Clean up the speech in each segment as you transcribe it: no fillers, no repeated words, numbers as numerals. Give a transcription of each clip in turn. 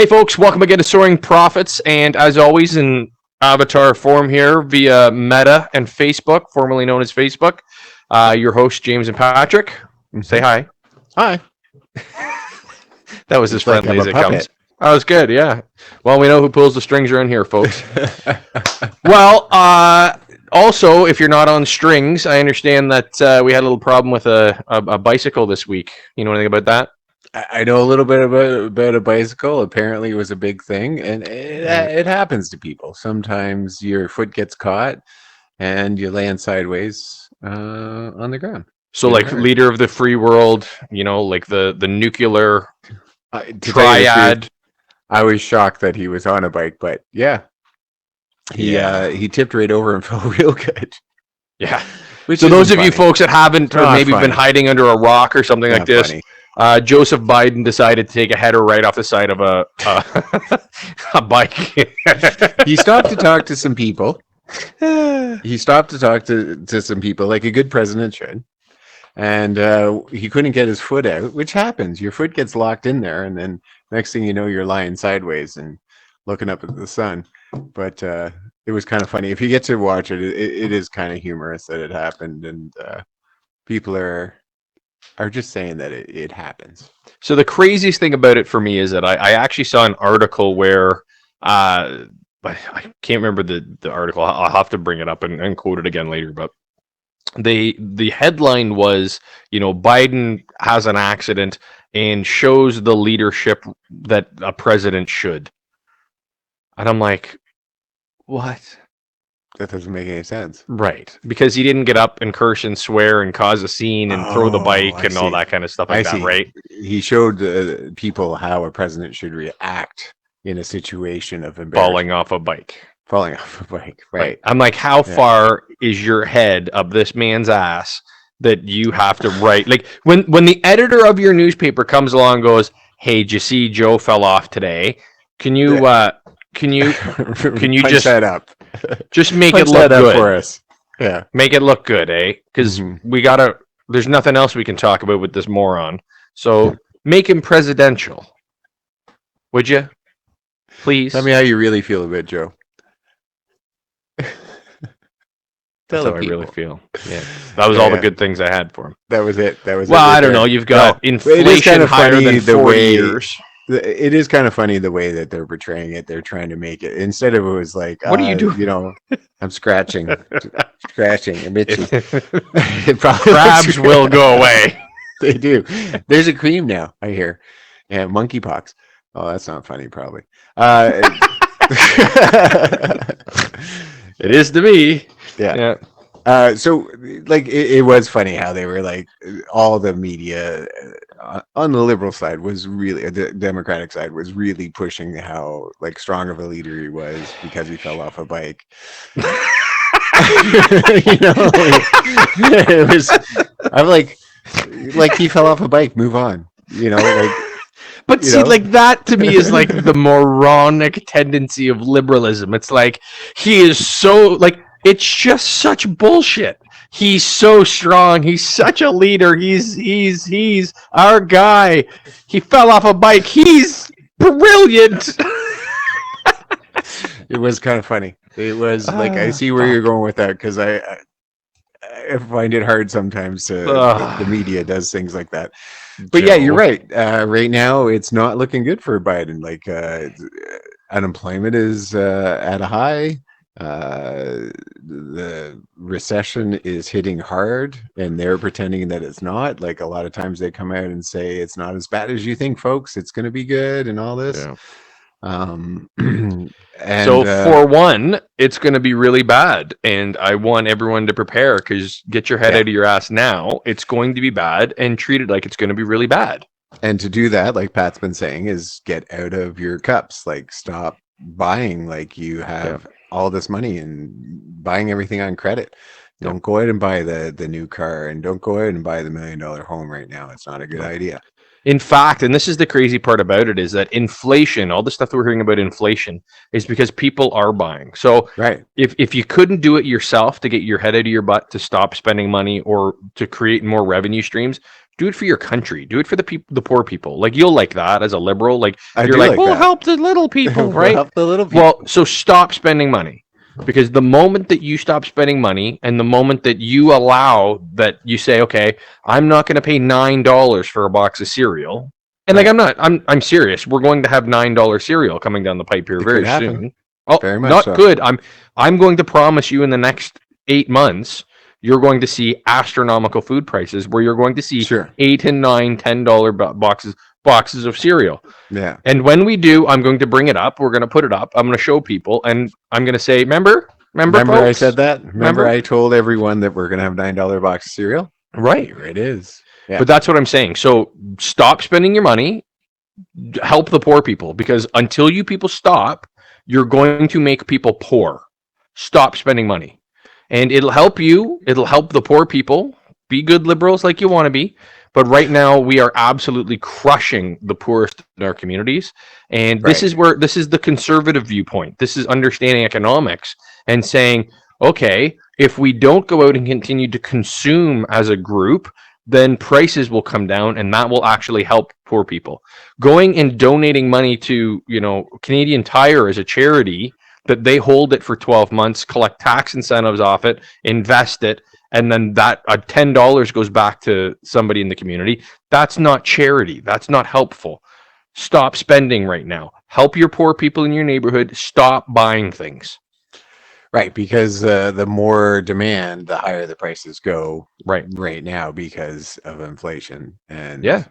Hey, folks, welcome again to Soaring Profits. And as always, in avatar form here via Meta and Facebook, formerly known as Facebook, your hosts, James and Patrick. Say hi. Hi. That was as friendly as it puppet. comes. That was good, yeah. Well, we know who pulls the strings around here, folks. Well, also, if you're not on strings, I understand that we had a little problem with a bicycle this week. You know anything about that? I know a little bit about a bicycle. Apparently, it was a big thing, and it happens to people. Sometimes your foot gets caught, and you land sideways on the ground. So, like, leader of the free world, you know, like the nuclear triad. I was shocked that he was on a bike, but yeah, he tipped right over and felt real good. Yeah. So those of you folks that haven't or maybe been hiding under a rock or something like this, Joseph Biden decided to take a header right off the side of a bike. He stopped to talk to some people. He stopped to talk to some people like a good president should. And he couldn't get his foot out, which happens. Your foot gets locked in there, and then next thing you know, you're lying sideways and looking up at the sun. But it was kind of funny. If you get to watch it, it is kind of humorous that it happened, and people are just saying that it happens. So the craziest thing about it for me is that I actually saw an article where I can't remember the article. I'll have to bring it up and quote it again later, but the headline was, you know, Biden has an accident and shows the leadership that a president should. And I'm like, what? That doesn't make any sense. Right. Because he didn't get up and curse and swear and cause a scene and throw the bike and all that kind of stuff like that, right? He showed people how a president should react in a situation of embarrassment. Falling off a bike, right? I'm like, how far is your head up this man's ass that you have to write? Like, when the editor of your newspaper comes along and goes, "Hey, did you see Joe fell off today? Can you just that up? Just make it look good for us. Yeah, make it look good, eh? Because we gotta. There's nothing else we can talk about with this moron. So make him presidential, would you? Please. Tell me how you really feel about Joe. That's how I really feel. Yeah, that was all the good things I had for him. That was it. Well, I don't know. You've got inflation higher than 40 years. It is kind of funny the way that they're portraying it. They're trying to make it, instead of it was like, what are you doing? You know, I'm scratching, I'm itchy. Crabs will go away. They do. There's a cream now, I hear. Yeah, monkeypox. Oh, that's not funny, probably. It is to me. Yeah. So like it was funny how they were like, all the media on the liberal side was really, the Democratic side was really pushing how like strong of a leader he was because he fell off a bike. You know, it was, I'm like he fell off a bike, move on, you know, like. But see, like, that to me is like the moronic tendency of liberalism. It's like, he is so, like, it's just such bullshit. He's so strong. He's such a leader. He's our guy. He fell off a bike. He's brilliant. It was kind of funny. It was like, I see where you're going with that, because I find it hard sometimes to the media does things like that. But yeah, you're right. Right now, it's not looking good for Biden. Like, unemployment is at a high. The recession is hitting hard, and they're pretending that it's not. Like, a lot of times they come out and say it's not as bad as you think, folks. It's going to be good and all this. Yeah. And, so for one, it's going to be really bad, and I want everyone to prepare, because get your head out of your ass now. It's going to be bad, and treat it like it's going to be really bad. And to do that, like Pat's been saying, is get out of your cups. Like, stop buying like you have all this money and buying everything on credit. Don't go out and buy the new car, and don't go out and buy the $1 million home right now. It's not a good idea. In fact, and this is the crazy part about it, is that inflation, all the stuff that we're hearing about inflation, is because people are buying. So if you couldn't do it yourself to get your head out of your butt to stop spending money or to create more revenue streams, do it for your country. Do it for the people, the poor people. Like, you'll like that as a liberal. Like, I you're do like, like well, that. help the little people, We'll right? help the little people. Well, so stop spending money. Because the moment that you stop spending money, and the moment that you allow that, you say, okay, I'm not going to pay $9 for a box of cereal. And like, Right. I'm serious. We're going to have $9 cereal coming down the pipe here It very could happen. soon. Oh, Very much not so. good. I'm going to promise you in the next 8 months, you're going to see astronomical food prices where you're going to see Sure. $8 and $9, $10 boxes of cereal. Yeah. And when we do, I'm going to bring it up. We're going to put it up. I'm going to show people, and I'm going to say, remember, Remember I folks? said that? Remember Remember? I told everyone that we're going to have $9 box of cereal? Right. Here it is. Yeah. But that's what I'm saying. So stop spending your money. Help the poor people, because until you people stop, you're going to make people poor. Stop spending money. And it'll help you. It'll help the poor people. Be good liberals like you want to be. But right now, we are absolutely crushing the poorest in our communities. And this Right. is the conservative viewpoint. This is understanding economics and saying, okay, if we don't go out and continue to consume as a group, then prices will come down, and that will actually help poor people. Going and donating money to, Canadian Tire as a charity, that they hold it for 12 months, collect tax incentives off it, invest it, and then that $10 goes back to somebody in the community. That's not charity. That's not helpful. Stop spending right now. Help your poor people in your neighborhood. Stop buying things. Right, because the more demand, the higher the prices go Right. right now because of inflation and Yeah.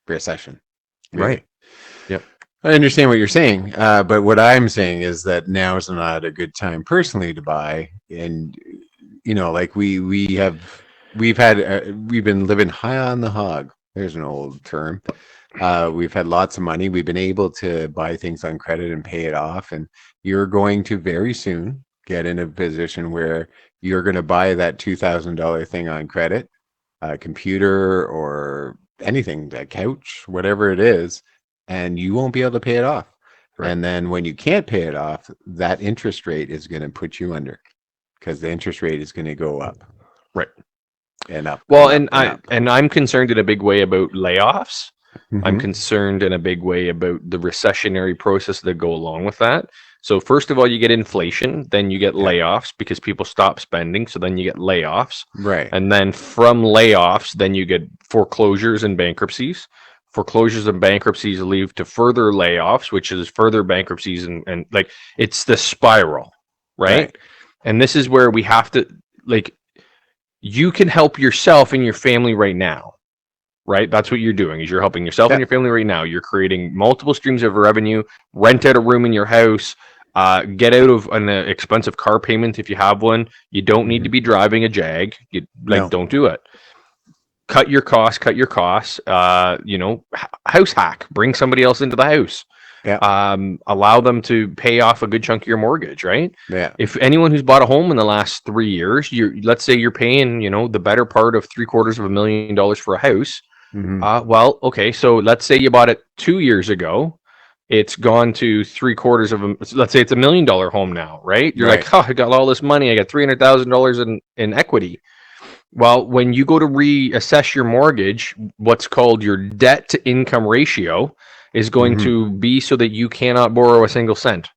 recession. Right. Yep. I understand what you're saying, but what I'm saying is that now is not a good time personally to buy. And like we've been living high on the hog. There's an old term. We've had lots of money. We've been able to buy things on credit and pay it off. And you're going to very soon get in a position where you're going to buy that $2,000 thing on credit, a computer or anything, a couch, whatever it is, and you won't be able to pay it off. Right. And then when you can't pay it off, that interest rate is going to put you under, because the interest rate is going to go up. Right. And up. Well, and up. I'm concerned in a big way about layoffs. Mhm. I'm concerned in a big way about the recessionary process that go along with that. So first of all, you get inflation, then you get layoffs because people stop spending. So then you get layoffs. Right. And then from layoffs, then you get foreclosures and bankruptcies. Foreclosures and bankruptcies lead to further layoffs, which is further bankruptcies, and like, it's the spiral, right? And this is where we have to, like, you can help yourself and your family right now. Right? That's what you're doing, is you're helping yourself and your family right now. You're creating multiple streams of revenue, rent out a room in your house, get out of an expensive car payment if you have one. You don't need to be driving a Jag. Don't do it. Cut your costs. House hack. Bring somebody else into the house. Yeah. Allow them to pay off a good chunk of your mortgage, right? Yeah. If anyone who's bought a home in the last 3 years, let's say you're paying, the better part of $750,000 for a house. Well, okay, so let's say you bought it 2 years ago. It's gone to let's say it's $1 million home now, right? You're like, I got all this money. I got $300,000 in equity. Well, when you go to reassess your mortgage, what's called your debt to income ratio is going to be so that you cannot borrow a single cent.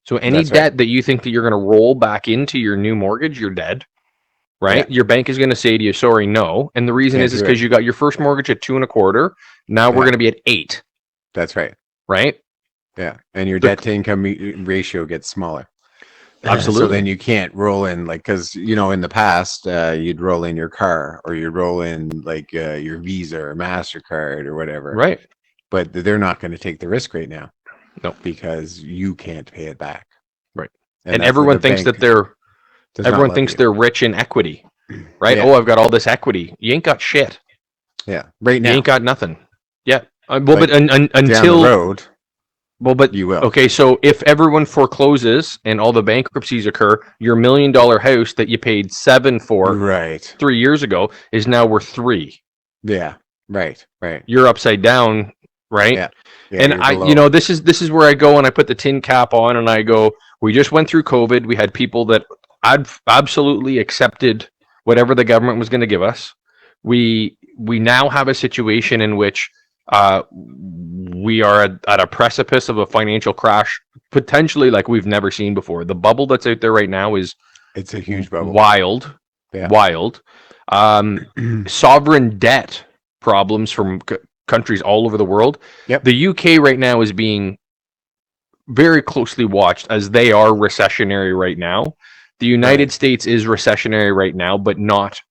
So any debt that you think that you're going to roll back into your new mortgage, you're dead. Right? Yeah. Your bank is going to say to you, sorry, no. And the reason is because you got your first mortgage at 2.25. Now we're going to be at 8. That's right. Right? Yeah. And your debt to income ratio gets smaller. Absolutely. So then you can't roll in, because, in the past, you'd roll in your car, or you'd roll in your Visa or MasterCard or whatever. Right. But they're not going to take the risk right now. No. Because you can't pay it back. Right. And everyone thinks that everyone thinks they're rich in equity, right? Yeah. Oh, I've got all this equity. You ain't got shit. Yeah, right now you ain't got nothing. Yeah, until down the road. Well, but you will. Okay, so if everyone forecloses and all the bankruptcies occur, your $1 million house that you paid $7 for 3 years ago is now worth $3. Yeah, right. You're upside down, right? Yeah. And this is where I go and I put the tin cap on and I go, we just went through COVID. We had people that absolutely accepted whatever the government was going to give us. we now have a situation in which we are at a precipice of a financial crash, potentially like we've never seen before. The bubble that's out there right now is It's a huge bubble. wild, Yeah. wild. Sovereign debt problems from countries all over the world. Yep. The UK right now is being very closely watched as they are recessionary right now. The United States is recessionary right now, but not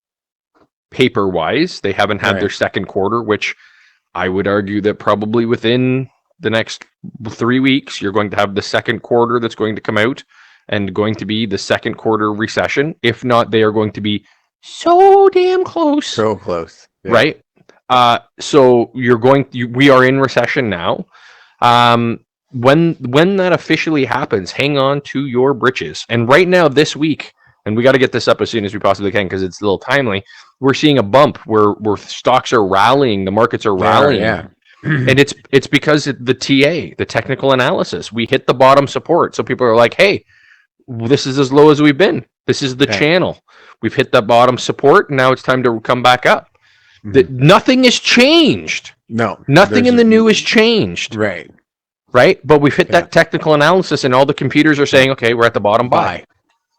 paper wise. They haven't had their second quarter, which I would argue that probably within the next 3 weeks, you're going to have the second quarter that's going to come out and going to be the second quarter recession. If not, they are going to be so damn close. So close. Yeah. Right? So we are in recession now. When that officially happens, hang on to your britches. And right now, this week, and we got to get this up as soon as we possibly can because it's a little timely. We're seeing a bump where stocks are rallying, the markets are rallying, and it's because the TA, the technical analysis, we hit the bottom support. So people are like, "Hey, this is as low as we've been. This is the channel. We've hit that bottom support. And now it's time to come back up." Nothing has changed. No, nothing in the new has changed. Right, but we've hit that technical analysis, and all the computers are saying, "Okay, we're at the bottom. Buy."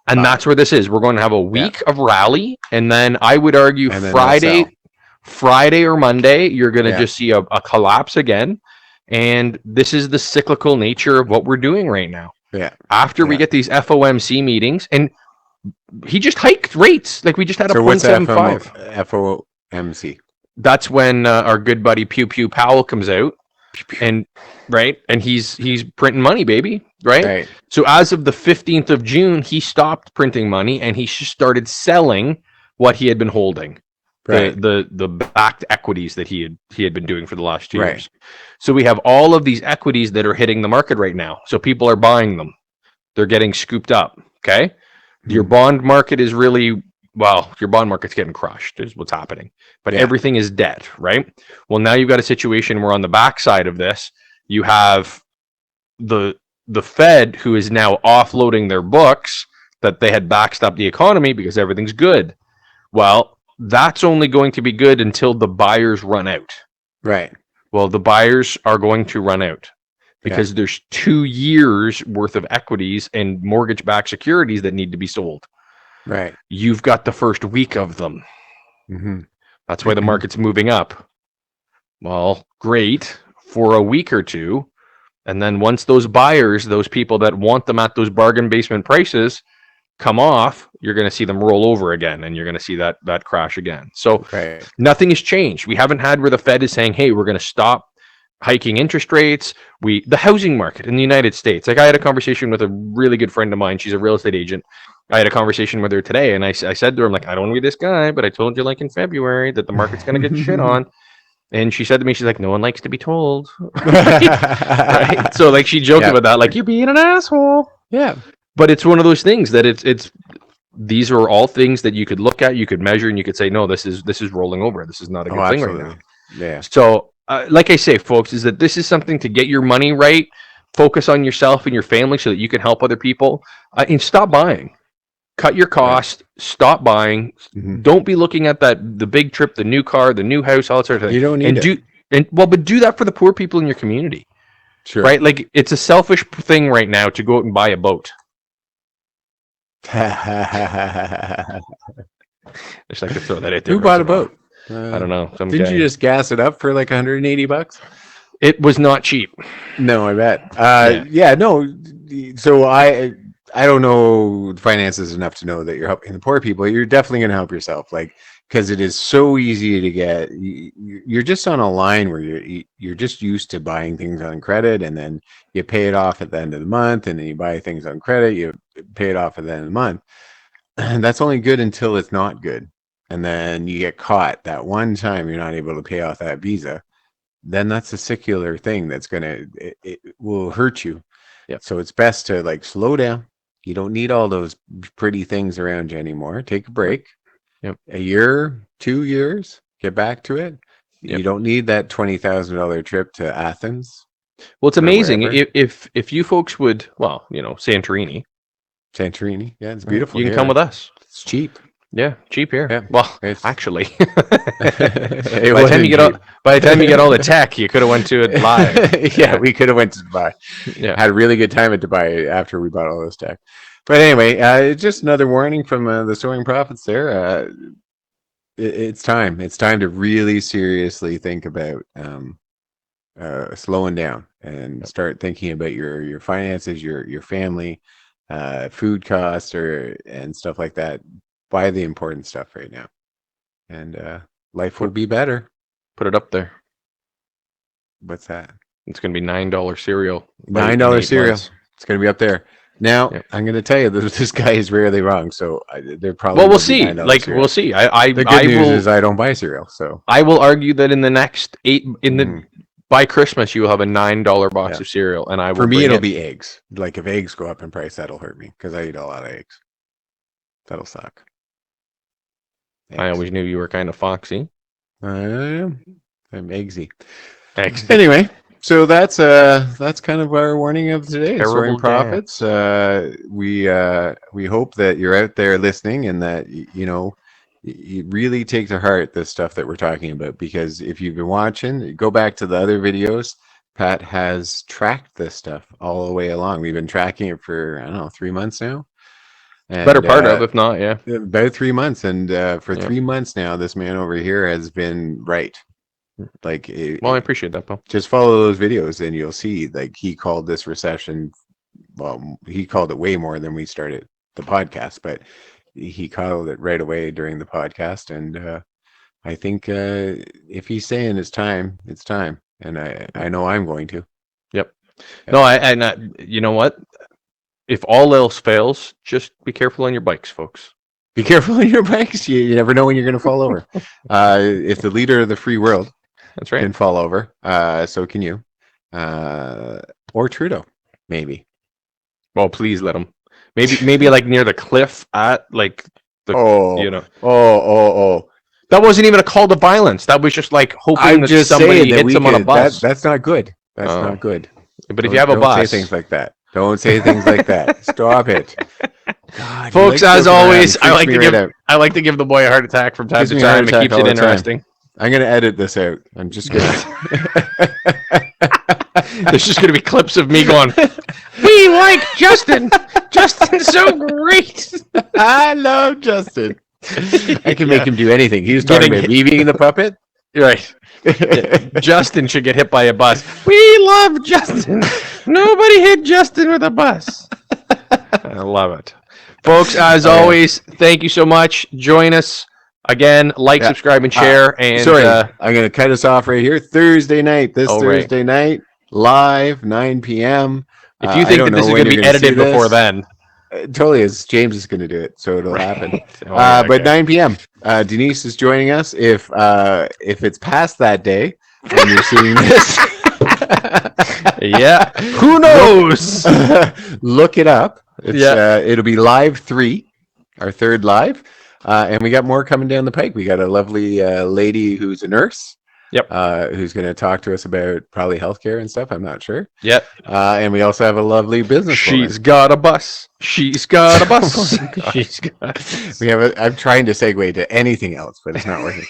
And that's where this is. We're going to have a week of rally, and then I would argue Friday or Monday, you're going to just see a collapse again. And this is the cyclical nature of what we're doing right now. After we get these FOMC meetings, and he just hiked rates. Like we just had a 0.75. FOMC. That's when our good buddy Pew Pew Powell comes out. And he's printing money, baby, right? So as of the 15th of June, he stopped printing money and he started selling what he had been holding, the backed equities that he had been doing for the last 2 years. So we have all of these equities that are hitting the market right now. So people are buying them. They're getting scooped up, okay? Your bond market is really your bond market's getting crushed is what's happening, but everything is debt, right? Well, now you've got a situation where on the backside of this, you have the Fed who is now offloading their books that they had backstopped the economy because everything's good. Well, that's only going to be good until the buyers run out. Well, the buyers are going to run out because there's 2 years worth of equities and mortgage-backed securities that need to be sold. You've got the first week of them. That's why the market's moving up. Well, great for a week or two. And then once those buyers, those people that want them at those bargain basement prices come off, you're going to see them roll over again. And you're going to see that crash again. So nothing has changed. We haven't had where the Fed is saying, hey, we're going to stop hiking interest rates. The housing market in the United States. Like I had a conversation with a really good friend of mine. She's a real estate agent. I had a conversation with her today, and I said to her, I'm like, I don't want to be this guy, but I told you like in February that the market's going to get shit on. And she said to me, she's like, no one likes to be told. Right? So like she joked about that, like you're being an asshole. But it's one of those things that it's these are all things that you could look at, you could measure, and you could say, no, this is rolling over. This is not a good thing right now. So like I say, folks, is that this is something to get your money right, focus on yourself and your family so that you can help other people, and stop buying. Cut your cost, stop buying. Don't be looking at the big trip, the new car, the new house, all that sort of thing. You don't need it. But do that for the poor people in your community. Right? Like it's a selfish thing right now to go out and buy a boat. I just like to throw that out there. Who bought a boat? I don't know. Didn't you just gas it up for like $180? It was not cheap. No, I bet. No. So I don't know finances enough to know that you're helping the poor people. You're definitely going to help yourself, like because it is so easy to get. You're just on a line where you're just used to buying things on credit, and then you pay it off at the end of the month, and then you buy things on credit, you pay it off at the end of the month. And that's only good until it's not good, and then you get caught that one time you're not able to pay off that Visa. Then that's a secular thing that's it will hurt you. So it's best to like slow down. You don't need all those pretty things around you anymore. Take a break. A year, 2 years, get back to it. You don't need that $20,000 trip to Athens. Well, it's amazing if you folks would, Santorini. Yeah, it's beautiful. You can come with us. It's cheap. Yeah, cheap here. Yeah, Well, it's actually, it by the time wasn't you get cheap. by the time you get all the tech, you could have went to it live. Yeah, we could have went to Dubai. Yeah. Had a really good time at Dubai after we bought all this tech. But anyway, just another warning from the Soaring Profits there. It's time. It's time to really seriously think about slowing down and start thinking about your finances, your family, food costs, and stuff like that. Buy the important stuff right now, and life will be better. Put it up there. What's that? It's going to be $9 cereal. $9 cereal. It's going to be up there. Now, Yep. I'm going to tell you that this guy is rarely wrong. So there probably Well, we'll will be see. $9 Like cereal. we'll see. I The good I news will is I don't buy cereal. So I will argue that in the next by Christmas you will have a $9 box Yeah. of cereal, and I will for me, bring it'll it. be eggs. Like if eggs go up in price, that'll hurt me because I eat a lot of eggs. That'll suck. I always knew you were kind of foxy. I'm eggsy. Eggs. Anyway, so that's kind of our warning of today. Terrible Soaring Profits. We hope that you're out there listening and that you really take to heart this stuff that we're talking about, because if you've been watching, go back to the other videos. Pat has tracked this stuff all the way along. We've been tracking it for, I don't know, 3 months now. And, Better part of, if not, yeah. about 3 months. And for Yeah. 3 months now, this man over here has been right. Like, Well, I appreciate that, Bill. just follow those videos and you'll see, like, he called this recession. Well, he called it way more than we started the podcast, but he called it right away during the podcast. And I think if he's saying it's time, it's time. And I know I'm going to. Yep. No, you know what? If all else fails, just be careful on your bikes, folks. Be careful on your bikes. You never know when you're going to fall over. If the leader of the free world That's right. can fall over, so can you. Or Trudeau, maybe. Well, please let him. Maybe like near the cliff at like the Oh. That wasn't even a call to violence. That was just like hoping I'm that just somebody saying that hits him on a bus. That's not good. That's Oh. not good. But if you have a Don't bus, say things like that. Don't say things like that. Stop it. God, folks, you like as joking around. always, It freaks me right out. I like to give the boy a heart attack from time Gives to me a heart time. It attack keeps all it the time. interesting. I'm going to edit this out. I'm just going There's just going to be clips of me going, "We like Justin. Justin's so great." I love Justin. I can make him do anything. He was talking Getting about me being the puppet. Right. Yeah. Justin should get hit by a bus. We love Justin. Nobody hit Justin with a bus. I love it. Folks, as always, thank you so much. Join us again. Like, subscribe, and share. And Sorry, I'm going to cut us off right here. Thursday night, Thursday night, live, 9 p.m. If you think that this is going to be edited before then. Totally is. James is going to do it, so it'll happen. Okay. 9 p.m. Denise is joining us. If it's past that day when you're seeing this, yeah, who knows? Look it up. It'll be live 3, our third live, and we got more coming down the pike. We got a lovely lady who's a nurse. Yep. Who's going to talk to us about probably healthcare and stuff. I'm not sure. Yep. And we also have a lovely business. She's got a bus. She's got a bus. She's got. We have. I'm trying to segue to anything else, but it's not working.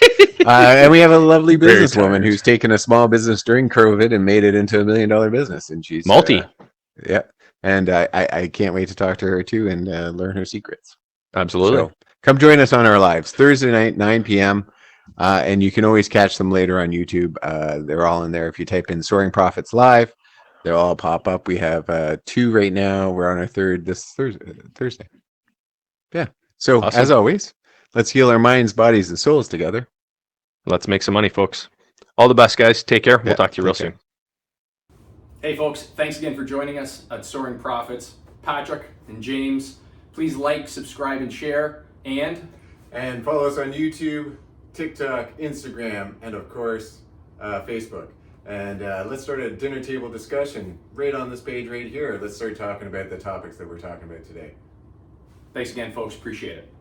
And we have a lovely businesswoman who's taken a small business during COVID and made it into $1 million business, and she's multi. Yeah. And I can't wait to talk to her too and learn her secrets. Absolutely. So come join us on our lives Thursday night, 9 p.m. And you can always catch them later on YouTube. They're all in there. If you type in Soaring Profits Live, they'll all pop up. We have 2 right now. We're on our 3rd this Thursday. Yeah. So awesome. As always, let's heal our minds, bodies, and souls together. Let's make some money, folks. All the best, guys. Take care. We'll talk to you real soon. Hey, folks. Thanks again for joining us at Soaring Profits. Patrick and James, please like, subscribe, and share. And follow us on YouTube, TikTok, Instagram, and of course, Facebook. And let's start a dinner table discussion right on this page right here. Let's start talking about the topics that we're talking about today. Thanks again, folks. Appreciate it.